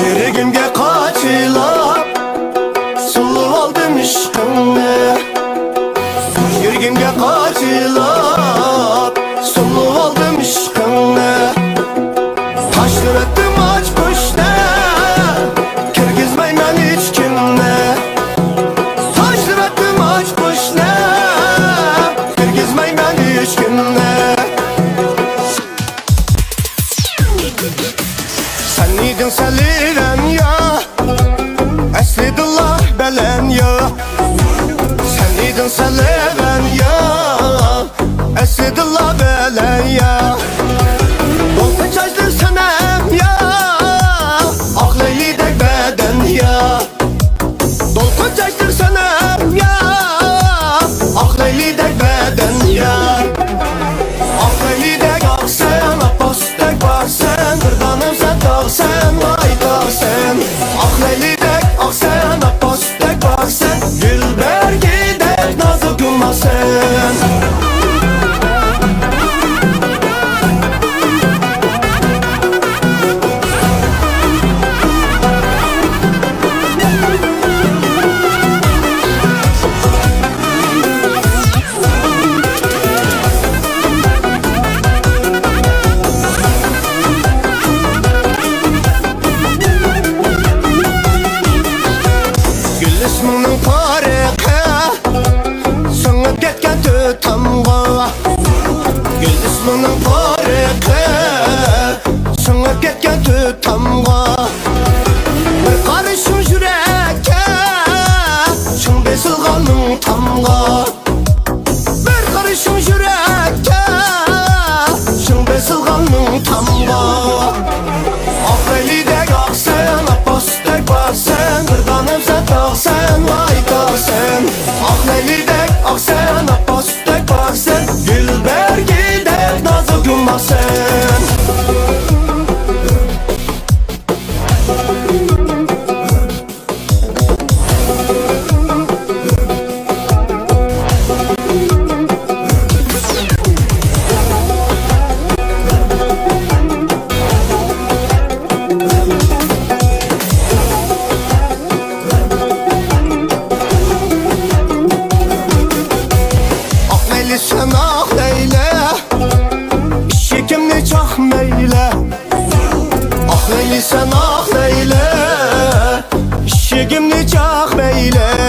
Yüreğimge kaçıla sulu aldım aşkını. Yüreğimge kaçıla sulu aldım aşkını. Taşlar ettim aç kuşta kirgizmeymen hiç kimne. Taşlar ettim aç kuşta kirgizmeymen hiç kimne. Sen idin seliren ya Esridullah belen ya. Sen idin seliren ya Esridullah belen ya. Dolpa çaştır senem ya Aklıydık beden ya. Dolpa çaştır senem ya Aklıydık beden ya. Aklıydık aksen Apostek baksen Kırdanım sen dağsen Vay dağsen. Aklıydık aksen Apostek baksen Gülber gider nazı gülmasen. İsminin tarihi sönüp ketken tütamga. Gül isminin tarihi sönüp ketken tütamga. Bir karışım yürekке şun besilganın tamga. Bir karışım yürekke şun besilganın tamga. Aklıydık aksen Apostek baksen Kırdanım sen dağsen Vay dağsen. Aklıydık aksen Apostek baksen Gülber gider nazı gülmasen. Sen ah leyle İşikimni çah meyle. Ah leyli sen ah leyle İşikimni çah meyle.